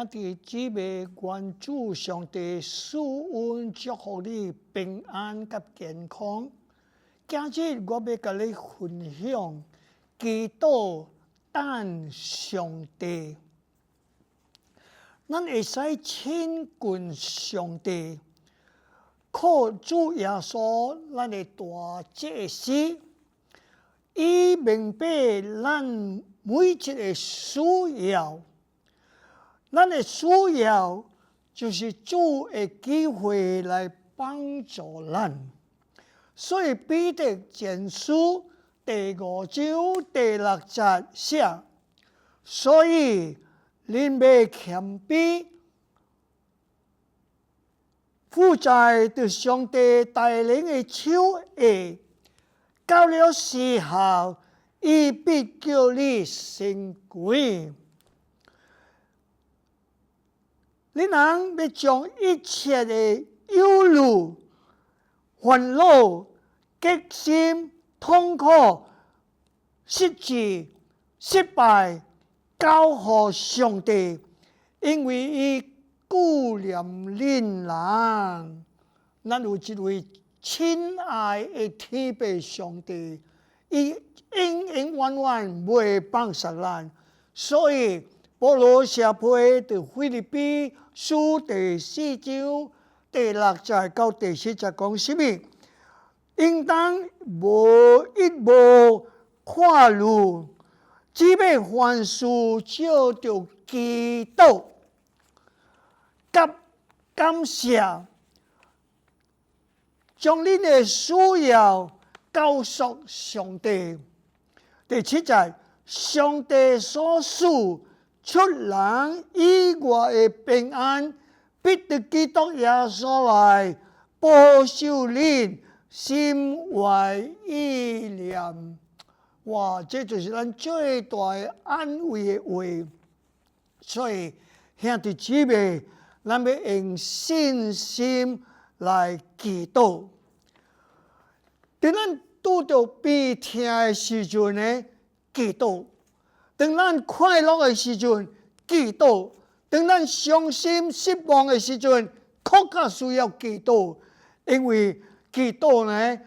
兄弟姊妹，願主上帝賜恩祝福你平安及健康。今日我要跟你分享祈禱等上帝。咱會使親近上帝，靠主耶穌咱的大祭司，以明白咱每一個需要。咱的需要就是主的機會來幫助咱。所以彼得前書第5章第6節寫：所以恁要謙卑，伏在對上帝帶領的手下，到了時候，伊必叫你成功。你人要將一切的憂慮、煩惱、激心、痛苦、失志、失敗，交予上帝，因為伊顧念恁人。咱有一位親愛的天父上帝，伊永永遠遠不會放下咱，所以保羅寫批在腓立比書第4章第6節到第10節講什麼？應當無一無跨路，只要凡事照着祈禱甲感謝，將恁的需要告訴上帝。第7節，上帝所賜出人意外的平安，必得基督耶穌來保守恁心懷意念。哇！這就是咱最大的安慰的話。所以兄弟姊妹，咱要用信心來祈禱。當咱拄到悲痛的時陣呢，祈禱；當咱快樂的時陣，祈禱；當咱傷心失望的時陣，更加需要祈禱。因為祈禱呢，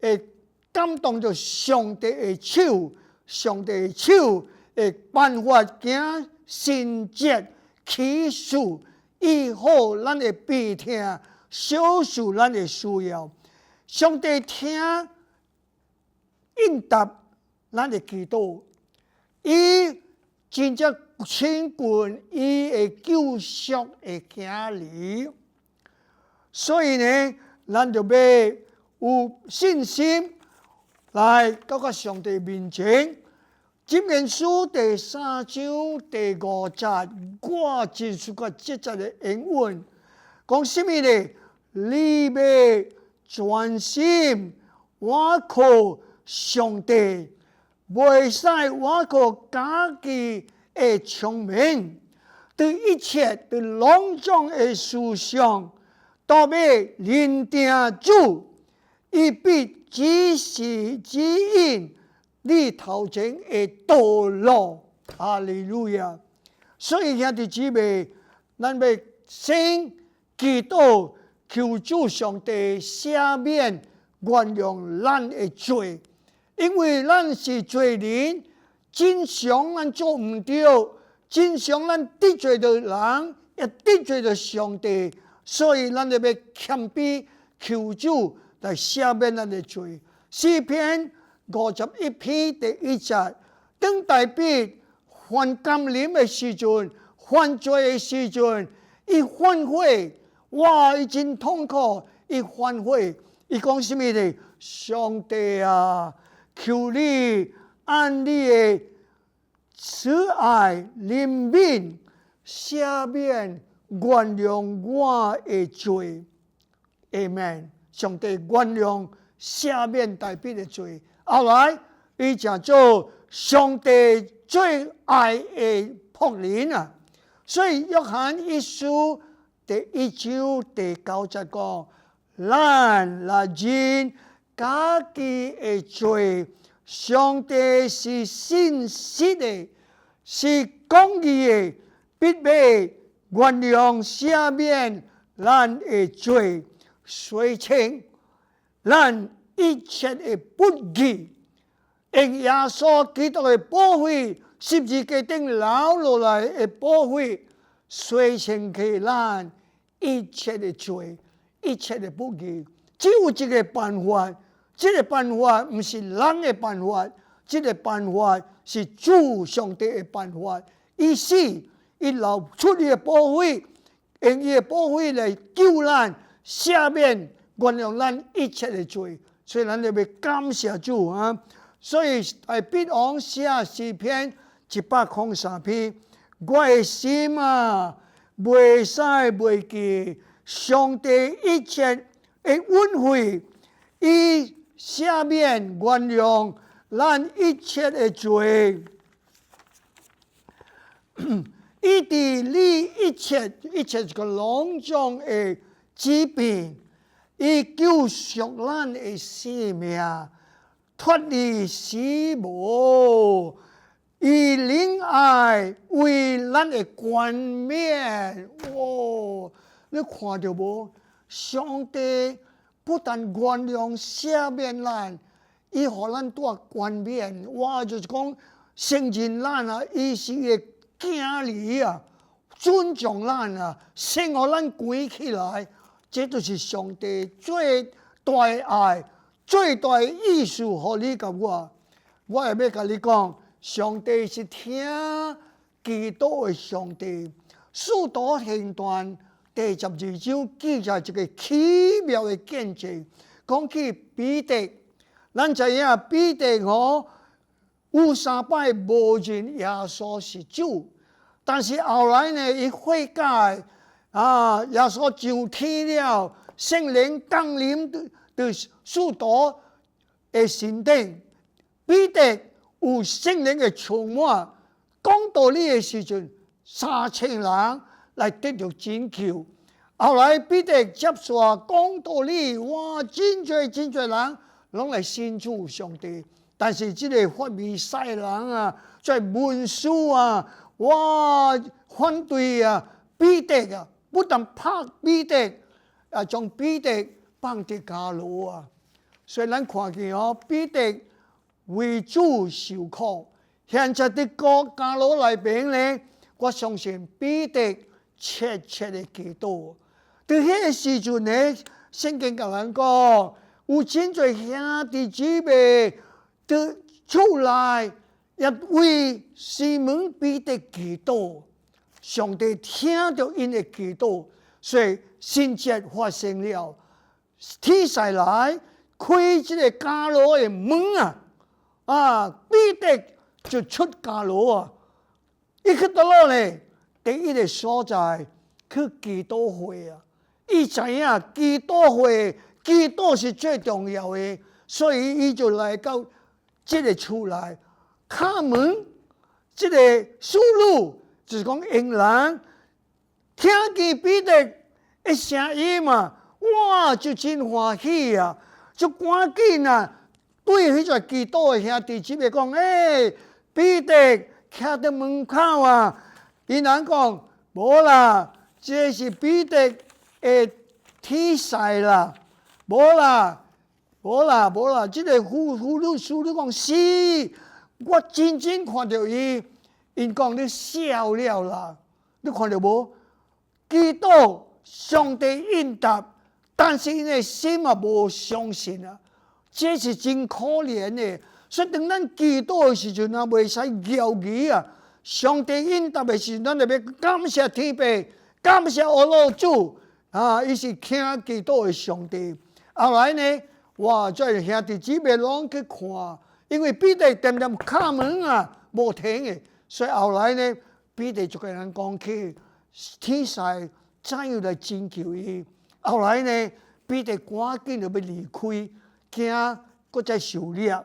會感動着上帝的手，上帝的手會辦法行神蹟奇事，醫好咱的悲痛，消除咱的需要。上帝聽應答咱的祈禱，伊真正親近伊的救贖的囝兒，所以呢，咱就要有信心來到個上帝面前。箴言書第3章第5節，我真喜歡這節的英文，講什麼呢？你要專心倚靠上帝，袂使倚靠家己的聰明，對一切對攏總的思想，都要認定主，伊必指示指引你頭前的道路。哈利路亞！所以兄弟姊妹，咱要先祈禱，求主上帝赦免原諒咱的罪，因為咱是罪人，真常咱做唔對，真常咱得罪着人，也得罪着上帝，所以咱就要謙卑求主來赦免咱的罪。詩篇51篇第1節，當大衛犯甘霖的時陣，犯罪的時陣，伊反悔，哇！伊真痛苦，伊反悔，伊講什麼呢？上帝啊，求你按你的慈愛憐憫赦免原諒我的罪。Amen。上帝原諒赦免大衛的罪。後來，伊就做上帝最愛的僕人啊！所以約翰一書第1章第9節講：咱若認家己的罪，上帝是信實的，是公義的，必要原諒赦免咱的罪，洗清咱一切的不義，用耶穌基督的寶血，十字架頂流落來的寶血，洗清去咱一切的罪，一切的不義。只有一個辦法，這個辦法唔是人的辦法，這個辦法是主上帝的辦法。意思，伊流出伊的寶血，用伊的寶血來救咱，赦免原諒咱一切的罪。所以咱就要感謝主啊！所以大必王寫詩篇103篇，我的心啊，袂使袂記上帝一切的恩惠，伊赦免原諒咱一切的罪，伊治理一切個攏種的疾病，伊救贖咱的性命，脫離死亡，以仁愛為咱的冠冕。哦，你看到無？上帝不但原諒赦免咱，伊互咱帶冠冕。我就是講承認咱啊，伊是伊的囝兒啊，尊重咱啊，先互咱跪起來。這就是上帝最大的愛、最大的意思，互你甲我。我也要甲你講，上帝是聽基督的上帝。使徒行傳第12章記載一個奇妙的見證，講起彼得，咱知影彼得有3擺無認耶穌是主，但是後來呢，伊悔改，耶穌上天了，聖靈降臨在使徒的身頂，彼得有聖靈的充滿，講道理的時陣，3000人來得到拯救。後來彼得接受講道理，哇，真多人攏來信主上帝。但是這個法利賽人啊，在文書啊，哇，反對啊，彼得啊，不但拍彼得，將彼得放在監牢啊。所以咱看見哦，彼得為主受苦，現在在監牢內邊呢，我相信彼得切的祈禱。在迄個時陣呢，聖經甲咱講，有真多兄弟姊妹在厝內，也為西門彼得祈禱，上帝聽到因的祈禱，所以神蹟發生了，天使來開這個監牢的門啊，彼得就出監牢啊，一去到哪呢？第一個所在去祈禱會啊。伊知影祈禱會，祈禱是最重要的，所以伊就來到這個厝內敲門。這個思路就是講，因人聽見彼得的聲音嘛，哇，就真歡喜啊，就趕緊啊，對迄個祈禱的兄弟姊妹講，彼得徛在門口啊，伊人講無啦，這是彼得天使啦，無啦，這個婦女講是，我真正看到伊，因講你笑了啦，你看到無？祈禱上帝應答，但是因的心啊無相信啊，這是真可憐的。所以當咱祈禱的時陣啊，袂使猶豫啊，上帝應答的時陣，咱就要感謝天父，感謝我老主。伊是聽基督的上帝。後來呢，哇，再兄弟姊妹攏去看，因為彼得點敲門啊，無停嘅，所以後來呢，彼得就跟人講起，天使怎樣來拯救伊。後來呢，彼得趕緊就要離開，驚擱再受獵。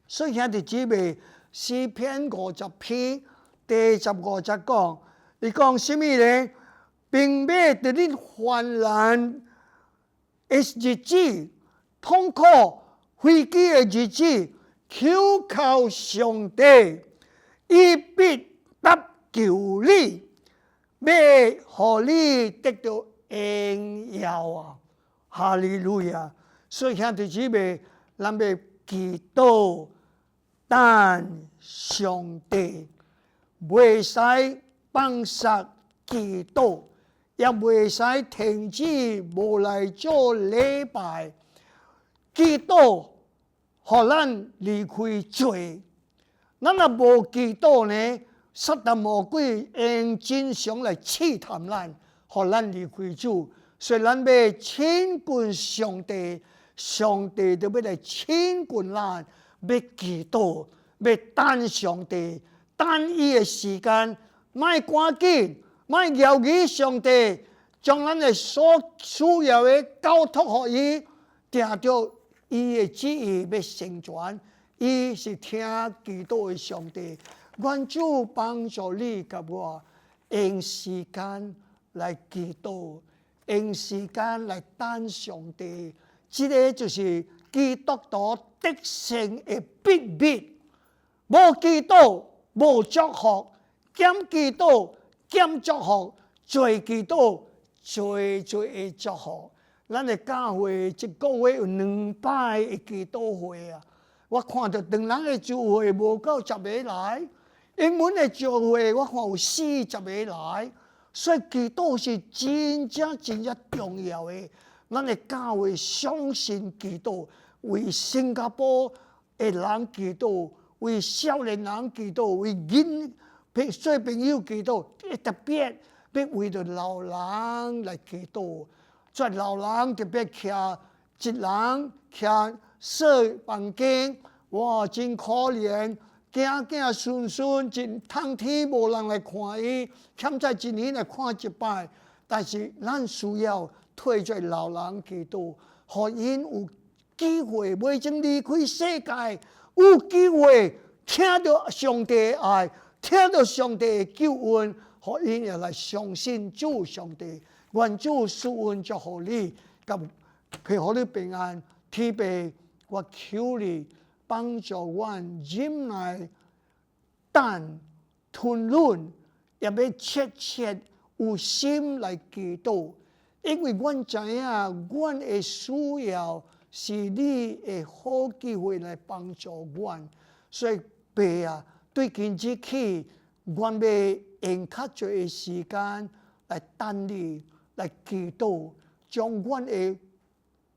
所以兄弟姊妹，詩篇50篇第15節講，伊講什麼呢？並未在你患難的日子、痛苦、危機的日子，求靠上帝，伊必搭救你，要何你得到榮耀啊！哈利路亞！所以兄弟姊妹，咱要祈禱，但上帝袂使放煞祈禱，也袂使停止無來做禮拜。祈禱，互咱離開罪。咱若無祈禱呢，撒旦魔鬼用真相來試探咱，互咱離開主。所以咱要親近上帝，上帝就要來親近咱，要祈禱，要等上帝，等伊嘅時間，莫趕緊，莫猶豫上帝，將咱嘅所需要嘅交託予伊，定着伊嘅旨意要成全。伊是聽祈禱嘅上帝，願主幫助你甲我，用時間來祈禱，用時間來等上帝。這個就是基督徒得勝嘅秘密。無祈禱無祝福，兼祈禱兼祝福，做祈禱做嘅祝福。咱嘅教會一個月有2擺嘅祈禱會啊！我看到唐人嘅聚會無夠10個來，英文嘅聚會我看有40個來，所以祈禱是真正重要嘅。咱嘅教會相信祈禱，為新加坡嘅人祈禱，為少年人祈禱，為小朋友祈禱，特別要為着老人來祈禱。做老人特別徛一人徛小房間，哇，真可憐，囝孫真通天無人來看伊，欠在一年來看一擺。但是咱需要替做老人祈禱，互因有機會未曾離開世界，有機會聽到上帝的愛，聽到上帝的救恩，互因也來相信主上帝。願主賜恩祝福你，及陪互你平安。天父，我求你幫助我忍耐、等、吞忍，也要切有心來祈禱。因為我知影，我的需要是你的好機會來幫助我。所以爸啊，對今日起，我要用較多的時間來等你。來祈禱，將阮的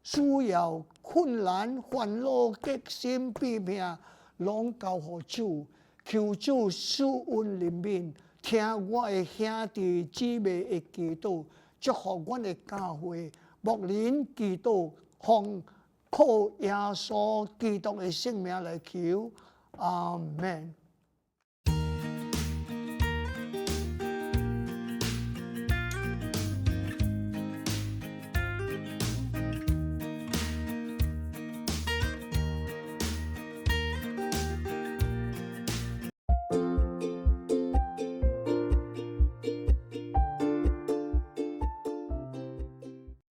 需要、困難、煩惱、激心、悲病，攏交予主，求主賜恩憐憫，聽我的兄弟姊妹的祈禱，祝福阮的教會，牧人祈禱，奉靠耶穌基督的聖名來求，阿門。